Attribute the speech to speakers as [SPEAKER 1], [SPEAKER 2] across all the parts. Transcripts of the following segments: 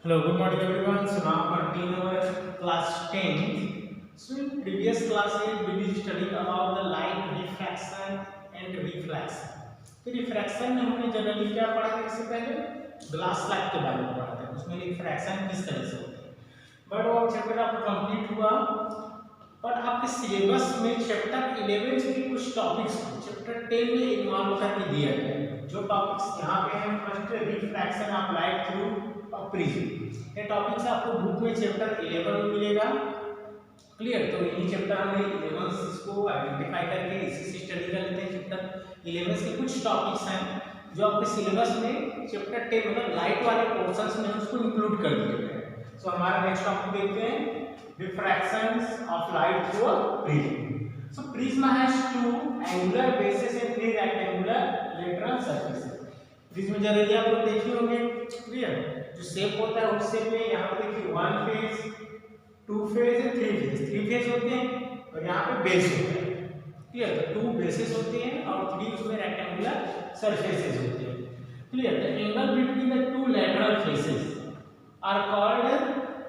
[SPEAKER 1] Hello, good morning everyone. So now continue our class 10. So in previous classes we will study about the light refraction and reflection. तो refraction में हमने generally क्या पढ़ा था इससे पहले ग्लास स्लैब के बारे में पढ़ा था, उसमें रिफ्रैक्शन किस तरह से होता है। बट वो चैप्टर आपका कंप्लीट हुआ, बट आपके सिलेबस में चैप्टर 11 के कुछ टॉपिक्स चैप्टर 10 में इन्वॉल्व करके दिया गया है। जो टॉपिक्स यहाँ पे हैं, first refraction of light through prism, ये टॉपिक्स आपको बुक में चैप्टर 11 में मिलेगा। क्लियर? तो यही चैप्टर हमने 11 इसको आइडेंटिफाई करके इसी से स्टडी कर लेते हैं। चैप्टर 11 के कुछ टॉपिक्स हैं जो आपके सिलेबस में चैप्टर 10 मतलब लाइट वाले पोर्शंस में उसको इंक्लूड कर दिए गए हैं। सो हमारा नेक्स्ट टॉपिक देखते हैं refractions of light through prism. So prism has two angular bases and three rectangular lateral surfaces. Prism generally आप लोग देखे होंगे। क्लियर? जो शेप होता है उस शेप में यहाँ पे देखिए 1 फेज, 2 फेज है, 3 फेज। 3 फेज होते हैं और यहाँ पे बेस होता है। क्लियर? तो 2 बेसेस होते हैं और 3 उसमें रेक्टेंगुलर सरफेसेस होते हैं। Clear? The angle between the 2 lateral faces are called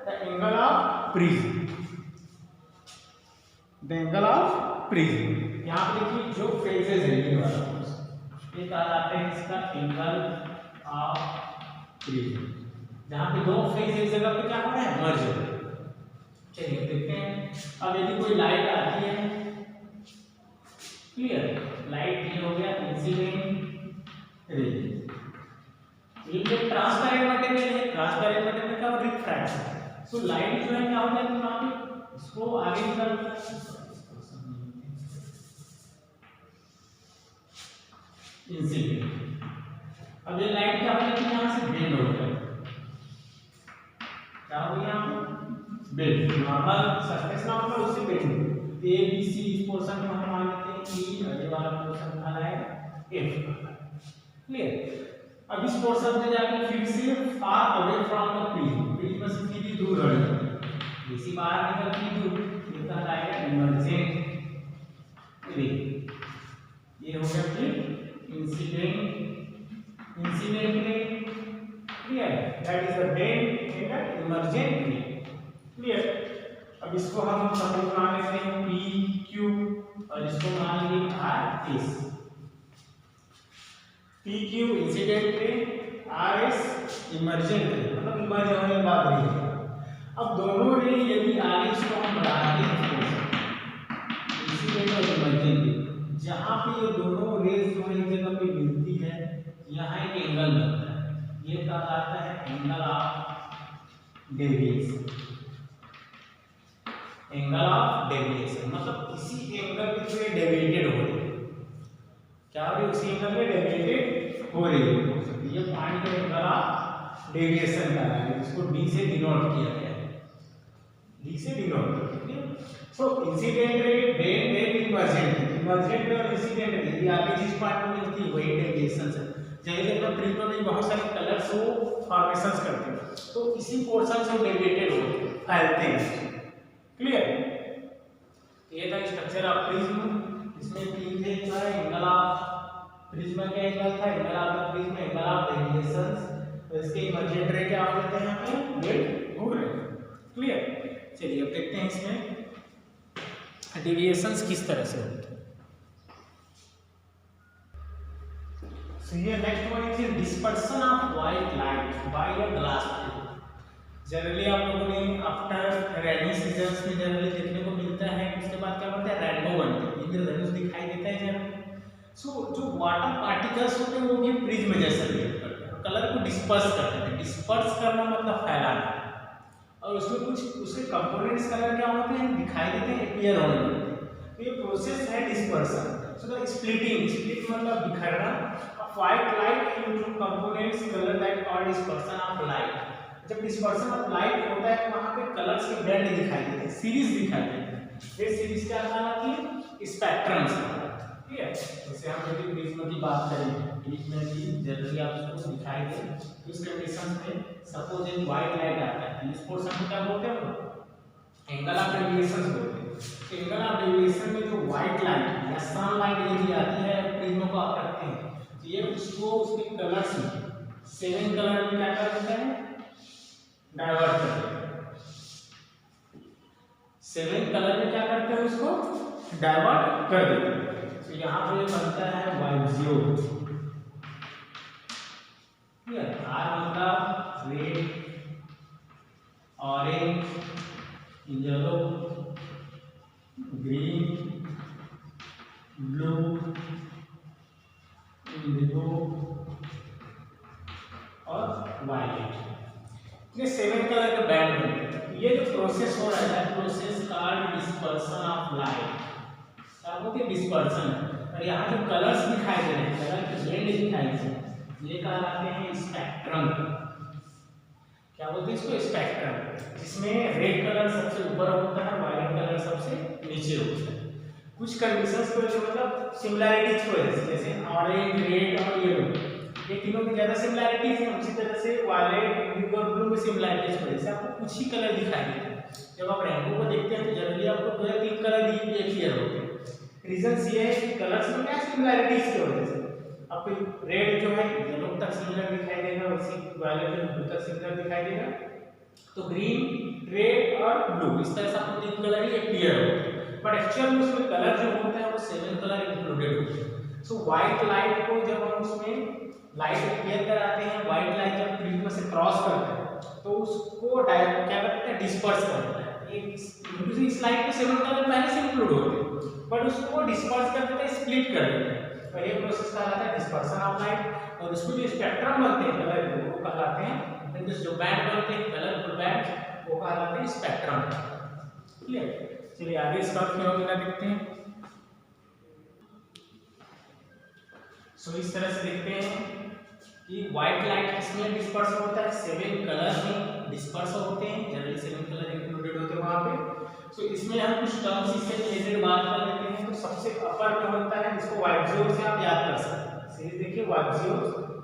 [SPEAKER 1] the angle of prism. The angle of prism. यहाँ पे देखिए जो फेसेस है ये वाला ये कहा जाता है इसका एंगल ऑफ प्रिज्म। जहाँ पे दो फेज एक जगह पे क्या हो रहा है, मर्ज हो रहा है। चलिए देखते हैं। अब यदि कोई लाइट आती है, क्लियर, लाइट ये हो गया इंसिडेंट रे। ये जो ट्रांसपेरेंट मटेरियल है, ट्रांसपेरेंट मटेरियल का रिफ्रैक्शन। सो लाइट जो है क्या हो जाती है वहां पे, इसको आगे निकालता है इंसिडेंट। अब ये लाइट क्या हो जाती है, यहां से बेंड हो जाएगी। क्या हो गया बेंड, नॉर्मल सरफेस ना होगा उससे बेंड। ए बी सी इस पोर्शन में हम मान लेते हैं ई, और ये वाला पोर्शन बना है एफ। क्लियर? अब इस पोर्शन से जाके फिर से far away from the prism, prism से फिर दूर रह जाती है। इसी बाहर निकलती दूर, ये कहलाएगा इमर्जेंट रे। ये हो गया फिर incident ray. Clear? That is the bend emergent रे। क्लियर? अब इसको हम सब मान लेते हैं पी क्यू और इसको मान लेंगे R S. P Q incident ray, R S emergent रे, मतलब इमर्ज होने के बाद रे। अब दोनों रे यदि आगे इसको हम बढ़ाते हैं इंसिडेंट और इमर्जेंट रे, जहां पे ये दोनों रेज जो एक जगह पे मिलती है यहाँ एक एंगल बनता है, ये कहा जाता है angle of deviation. Angle of deviation मतलब इसी एंगल पे जो डेविएटेड हो रही है, क्या हो रही है, उसी एंगल पे डेविएटेड हो रही है। ये पॉइंट का एंगल ऑफ डेविएशन का है, इसको डी से डिनोट किया गया है, डी से डिनोट किया। So incident ray, bend emergent, emergent और इंसिडेंट रे ये आगे जिस पार्ट में मिलती है वही डेविएशन है। जैसे अपना प्रिज्म में बहुत सारे कलर्स वो फॉर्मेशंस करते हैं, तो इसी पोर्शन से डेविएटेड होते हैं, फैलते हैं। क्लियर? ये था स्ट्रक्चर ऑफ प्रिज्म। इसमें 3 फेज था, एंगल ऑफ प्रिज्म का एंगल था, angle of prism, angle of deviations. तो इसके इमर्जेंट रे क्या हो जाते हैं यहाँ पे, बेंड हो रहे हैं। क्लियर? चलिए अब देखते हैं इसमें डेविएशंस किस तरह से होते हैं। So here next one is dispersion of white light by a glass plate. Generally आप लोगों ने आफ्टर रेनी सीजन्स में जनरली देखने को मिलता है, उसके बाद क्या बनता है, रेनबो बनते हैं, इंद्रधनुष दिखाई देता है जनरली। सो जो वाटर पार्टिकल्स होते हैं वो भी प्रिज्म जैसा बिहेव करते हैं, कलर को डिस्पर्स करते हैं। डिस्पर्स करना मतलब फैलाना, और उसमें कुछ उसके कंपोनेंट्स कलर क्या होते हैं, दिखाई देते हैं, अपीयर होने लगते हैं। तो ये प्रोसेस है dispersion. So the splitting, split मतलब बिखरना of white light into components colour that called dispersion of light. जब डिस्पर्सन ऑफ लाइट होता है तो वहां पे कलर्स के बैंड दिखाई देते हैं, सीरीज दिखाई देते हैं। ये सीरीज क्या कहलाती है, स्पेक्ट्रम्स। ठीक है? जैसे हम यदि प्रिज्म की बात करें, प्रिज्म की जनरली आपको दिखाई दे इस कंडीशन में, सपोज एक व्हाइट लाइट आता है, इस पोर्शन को क्या बोलते हैं, एंगल ऑफ डेविएशन बोलते हैं। एंगल ऑफ डेविएशन में जो व्हाइट लाइट या सनलाइट यदि आती है प्रिज्म को आप रखते हैं, तो ये उसको उसके कलर्स में 7 कलर में क्या कर देता है, डाइवर्ट कर देते हैं। 7 कलर में क्या करते हैं, उसको डाइवर्ट कर देते हैं। तो यहाँ पे बनता है वाइब्जियो, आर मतलब red, orange, yellow, green, blue, Indigo और वायलेट। ये 7 कलर का बैंड बनते हैं। ये जो प्रोसेस हो रहा है, process called dispersion of light, क्या बोलते हैं, डिस्पर्सन। और यहाँ जो कलर्स दिखाई दे रहे हैं, कलर के बैंड दिखाई दे रहे हैं, ये कहलाते हैं स्पेक्ट्रम। क्या बोलते हैं इसको, स्पेक्ट्रम। इसमें रेड कलर सबसे ऊपर होता है, वायलेट कलर सबसे नीचे होता है। कुछ कंडीशंस की वजह से, मतलब सिमिलैरिटीज की वजह से, जैसे ऑरेंज, रेड और येलो, ये तीनों में ज्यादा सिमिलैरिटीज है। उसी तरह से वायलेट, इंडिगो और ब्लू में सिमिलैरिटीज की वजह से आपको कुछ ही कलर दिखाई देते हैं। जब आप रेनबो को देखते हैं तो जनरली आपको 2 या 3 कलर ही क्लियर होते हैं। रीजन ये है कि कलर्स में क्या सिमिलैरिटीज की वजह से आपको रेड जो है येलो तक सिमिलर दिखाई देगा, उसी वायलेट जो ब्लू तक सिमिलर दिखाई देगा। तो ग्रीन, रेड और ब्लू, इस तरह से आपको 3 कलर ही क्लियर होते हैं। बट एक्चुअल में उसमें कलर जो होता है वो 7 कलर इंक्लूडेड होते हैं। सो व्हाइट लाइट को जब हम उसमें लाइट क्लियर कराते हैं, व्हाइट लाइट जब प्रिज्म से क्रॉस करता है तो उसको क्या करते हैं, डिस्पर्स करता है। इस लाइट के 7 कलर पहले से इंक्लूड होते हैं, बट उसको डिस्पर्स कर देता है, स्प्लिट कर देता है। तो ये प्रोसेस कहलाता है डिस्पर्सन ऑफ लाइट। और उसमें जो स्पेक्ट्रम बनते हैं कलर के, वो कहलाते हैं, जो बैंड बनते हैं कलरफुल बैंड, वो कहलाते हैं स्पेक्ट्रम। क्लियर? चलिए आगे इसका फिनोमेना देखते हैं। सो इस तरह से देखते हैं कि व्हाइट लाइट किसमें डिस्पर्स होता है, 7 कलर में डिस्पर्स होते हैं, जनरली 7 कलर इंक्लूडेड होते हैं वहां पे। सो इसमें हम कुछ टर्म्स इससे रिलेटेड बात कर लेते हैं। तो सबसे अपर में होता है, इसको वाइब्जियो से आप याद कर सकते हैं। सीरीज देखिए वाइब्जियो,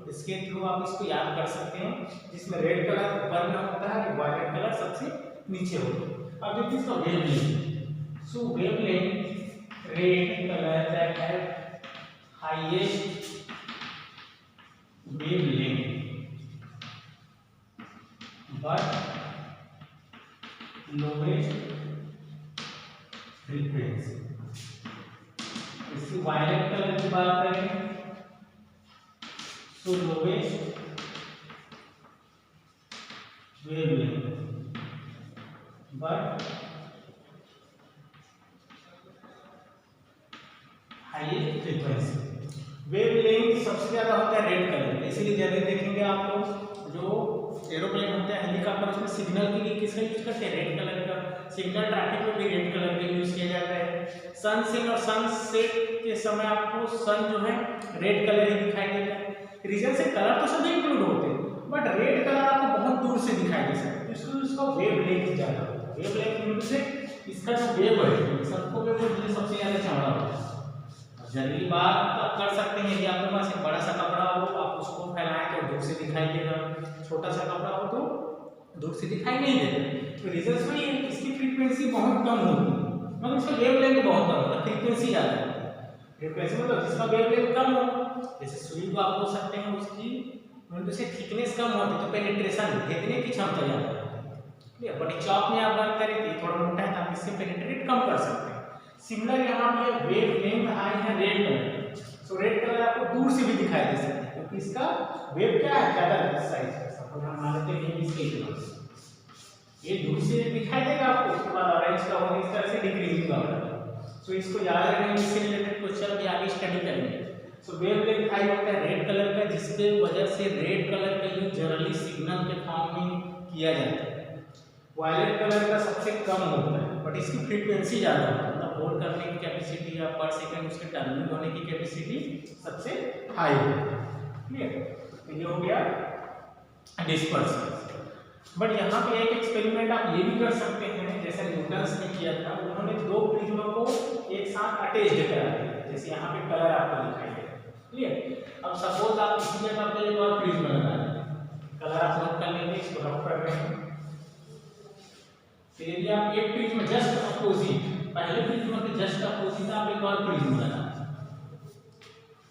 [SPEAKER 1] इसके थ्रू आप इसको याद कर सकते हैं, जिसमें रेड कलर ऊपर में होता है, वायलेट कलर सबसे नीचे होता है। अब देखिए इसका wavelength. So wavelength, red colour that have highest wavelength but lowest frequency। इसकी वायलेट कलर की बात करें तो lowest wavelength but highest frequency. Wavelength सबसे ज्यादा होता है रेड कलर, इसीलिए जनरली देखेंगे आप लोग जो एरोप्लेन होता है, हेलीकॉप्टर, उसमें सिग्नल के लिए किसका यूज करते हैं, रेड कलर का। सिग्नल ट्रैफिक में भी रेड कलर का यूज किया जाता है। सनसेट और सनसेट के समय आपको सन जो है रेड कलर ही दिखाई देता है। रीजन से कलर तो सभी इंक्लूड होते हैं, बट रेड कलर आपको बहुत दूर से दिखाई दे सकता है, इसका वेवलेंथ ज्यादा होता है। वेवलेंथ से इसका जो वेव है, सबको वेव सबसे ज्यादा चौड़ा होता है। जनरली बात आप कर सकते हैं कि आपके पास एक बड़ा सा कपड़ा हो, आप उसको फैलाएं तो दूर से दिखाई देगा, छोटा सा कपड़ा हो तो दूर से दिखाई नहीं देगा। तो रीजन वही है, इसकी फ्रीक्वेंसी बहुत कम होती है, मतलब इसका वेवलेंथ बहुत कम होता है, फ्रीक्वेंसी ज़्यादा है। फ्रीक्वेंसी मतलब जिसका वेवलेंथ कम हो, जैसे सुई को आप बोल सकते हैं उसकी से थिकनेस कम होती है तो पेनिट्रेशन भेजने की क्षमता ज़्यादा होती है। बट चॉक में आप बात करें तो थोड़ा मोटा है तो आप इससे पेनिट्रेट कम कर सकते हैं। सिमिलर यहाँ पे वेवलेंथ आई है रेड कलर, सो रेड कलर आपको दूर से भी दिखाई दे सकता है क्योंकि इसका वेव क्या है, ज्यादा साइज का। सपोज हम मान लेते हैं इसके इतना, ये दूर से दिखाई देगा आपको, उसके बाद ऑरेंज का होगा इस तरह से डिक्रीजिंग होगा। सो इसको याद रखने इससे रिलेटेड क्वेश्चन भी आगे स्टडी करेंगे। सो वेवलेंथ आई होता है रेड कलर का, जिसके वजह से रेड कलर का यूज जनरली सिग्नल के फॉर्म में किया जाता है। वायलेट कलर का सबसे कम होता है बट इसकी फ्रीक्वेंसी ज़्यादा होती है, होल्ड करने की कैपेसिटी या पर सेकंड उसके टर्निंग होने की कैपेसिटी सबसे हाई है। क्लियर? तो ये हो गया डिस्पर्सन। बट यहाँ पे एक एक्सपेरिमेंट आप ये भी कर सकते हैं, जैसे न्यूटन्स ने किया था, उन्होंने 2 प्रिज्मों को एक साथ अटैच करा दिया, जैसे यहाँ पे कलर आपको दिखाई दे। क्लियर? अब सपोज आप इसी जगह पे एक और प्रिज्म लगा दें, कलर आप नोट कर लेंगे, इसको रफ कर रहे हैं। तो यदि आप एक प्रिज्म जस्ट अपोजिट, पहले प्रिज्म के जस्ट अपोजिट आप एक और प्रिज्म लगा,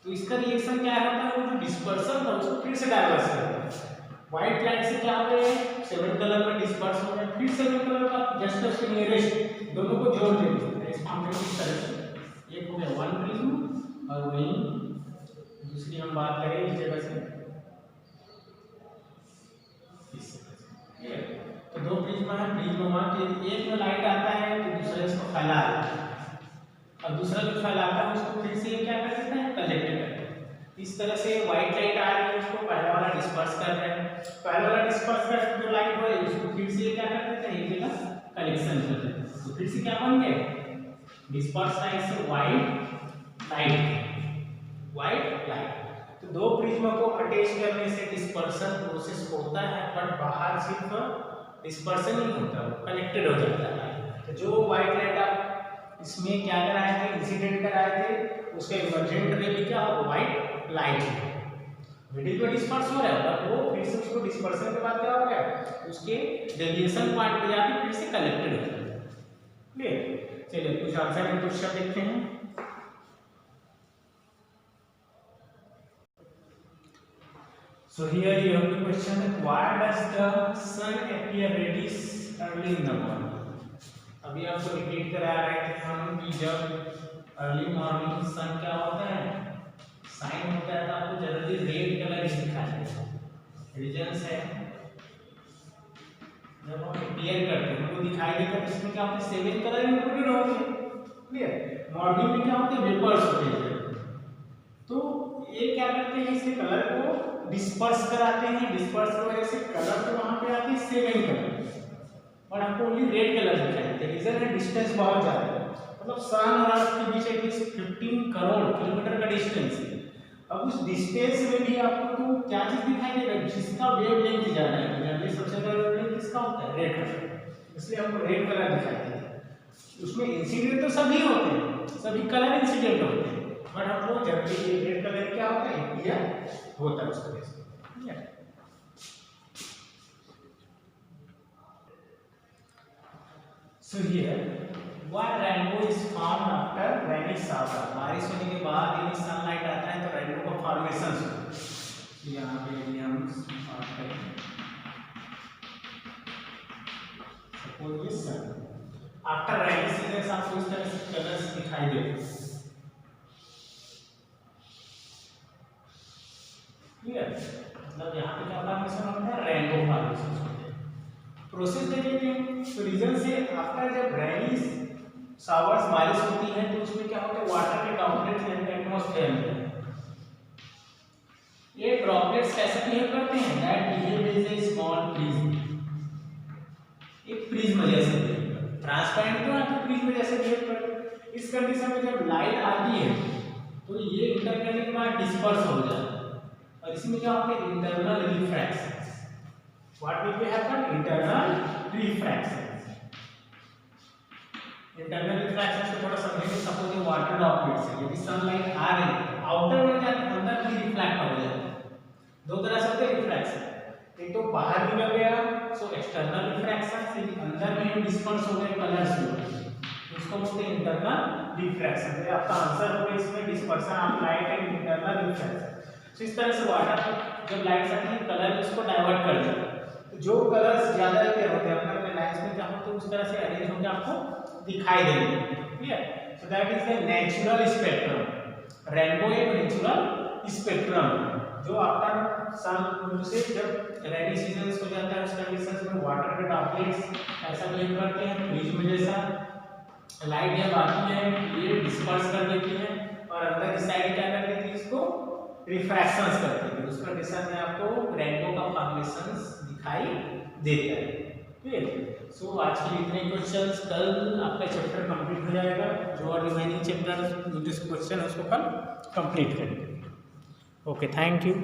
[SPEAKER 1] तो इसका रिएक्शन क्या होता है, वो जो डिस्पर्सन था उसको फिर से डाइवर्स कर देता है। व्हाइट लाइट से क्या हो गया, 7 कलर में डिस्पर्स हो गया, फिर 7 कलर का जस्ट उसके नियरेस्ट दोनों को जोड़ देंगे। इस हम इस तरह से एक हो गया 1 प्रिज्म और वहीं दूसरी हम बात करें इस जगह से इस तरह से। तो दो प्रिज्म है, प्रिज्म वहाँ के एक में लाइट आता है तो दूसरा इसको फैला देता है और दूसरा जो फैलाता है उसको फिर से क्या कर देता है, कलेक्ट करता है। इस तरह से व्हाइट लाइट आ रही है उसको पहला वाला डिस्पर्स कर रहे हैं, पहला वाला डिस्पर्स कर जो लाइट हो रही है उसको फिर से क्या कर देते हैं, एक जगह कलेक्शन कर देते हैं। तो फिर से क्या बन गया, डिस्पर्स लाइट से व्हाइट लाइट। तो दो प्रिज्म को अटैच करने से डिस्पर्सन प्रोसेस होता है, बट बाहर सिर्फ डिस्पर्सन नहीं होता, वो कनेक्टेड हो जाता है। तो जो व्हाइट लाइट आप इसमें क्या कराए थे, इंसिडेंट कराए थे, उसका इमर्जेंट रे भी क्या हो, व्हाइट लाइट मिडिल में डिस्पर्स हो रहा है, बट वो फिर से उसको डिस्पर्सन के बाद क्या हो गया, उसके डेविएशन पॉइंट पे जाके फिर से कलेक्टेड हो जाता है। क्लियर? चलिए कुछ आंसर के क्वेश्चन देखते हैं। So here you have the question, why does the sun appear reddish early in the morning? अभी आपको रिपीट करा रहे थे हम कि जब अर्ली मॉर्निंग सन क्या होता है, साइन होता है, तो आपको जनरली रेड कलर ही दिखाई देगा। रीजंस है जब हम अपीयर करते हैं हमको दिखाई देता है, इसमें क्या होता है, 7 कलर इंक्लूडेड होते हैं। क्लियर? मॉर्निंग में क्या होते हैं, वेपर्स होते हैं, तो ये क्या करते हैं, इसके कलर को डिस्पर्स कराते हैं, डिस्पर्स की वजह से कलर तो वहां पे आते हैं 7 कलर और हमको ओनली रेड कलर दिखाई देता है। रीजन है डिस्टेंस बहुत ज्यादा है, मतलब सन और अर्थ के बीच एटलीस्ट 15 करोड़ किलोमीटर का डिस्टेंस है। अब उस डिस्टेंस में भी आपको तो क्या चीज दिखाई देगा, जिसका वेवलेंथ ज्यादा है, जनरली सबसे ज्यादा वेवलेंथ किसका होता है, रेड कलर, इसलिए हमको रेड कलर दिखाई देता है। उसमें इंसिडेंट तो सभी होते हैं, सभी कलर इंसिडेंट होते हैं, बट हमको जनरली रेड कलर क्या होता है, इंडिया होता है उस तरह से। So here, why rainbow is formed after rainy shower? बारिश होने के बाद यदि सनलाइट आता है तो रेनबो का फॉर्मेशन होता है। यहाँ पे यदि हम बात करें, सपोज ये सन आफ्टर रेनी सीजन आपको इस तरह से कलर्स दिखाई देते हैं। क्लियर? मतलब यहाँ पे क्या फॉर्मेशन होता है, रेनबो फॉर्मेशन होता है। प्रोसेस देख लेते हैं। तो रीजन से आफ्टर जब रेनी शावर्स बारिश होती है तो उसमें क्या होता है, वाटर के ड्रॉपलेट्स एटमॉस्फेयर में, ये ड्रॉपलेट्स कैसे बिहेव करते हैं, that behave as a small prism, एक प्रिज्म जैसे बिहेव करते हैं, ट्रांसपेरेंट तो है, प्रिज्म जैसे बिहेव करते हैं। इस कंडीशन में जब लाइट आती है तो ये इंटर करने के बाद डिस्पर्स हो जाता है और इसमें क्या होता है, internal refraction. What will be happen? Internal refraction. Internal refraction से थोड़ा समझेंगे। सपोज ये वाटर ड्रॉपलेट्स है, यदि सनलाइट आ रही है आउटर में जाके अंदर भी रिफ्लेक्ट हो जाता है। दो तरह से होता है रिफ्रैक्शन, एक तो बाहर निकल गया सो एक्सटर्नल रिफ्रैक्शन, फिर अंदर में डिस्पर्स हो गए कलर्स में, इसको बोलते हैं इंटरनल रिफ्रैक्शन। तो आपका आंसर होगा इसमें dispersion of light and internal refraction. तो इस तरह से वाटर जब लाइट आती है कलर इसको डाइवर्ट कर देता है, जो कलर्स ज्यादा क्लियर होते हैं अपने अपने लाइंस में चाहो तो उस तरह से अरेंज होकर आपको दिखाई देंगे। Clear? So that is the natural spectrum. Rainbow एक नेचुरल स्पेक्ट्रम जो आफ्टर सन से जब रेनी सीजन हो जाता है उस कंडीशंस में वाटर के ड्रॉपलेट्स ऐसा बिहेव करते हैं प्रिज्म जैसा, लाइट जब आती है ये डिस्पर्स कर देती है और अंदर की साइड क्या कर देती है, इसको रिफ्रैक्शंस करती है। उस कंडीशन में आपको रेनबो का फॉर्मेशंस दिखाई देता है। ठीक? सो आज के इतने क्वेश्चंस, कल आपका चैप्टर कंप्लीट हो जाएगा, जो और रिमेनिंग चैप्टर क्वेश्चन है उसको कल कंप्लीट करेंगे। Okay, thank you.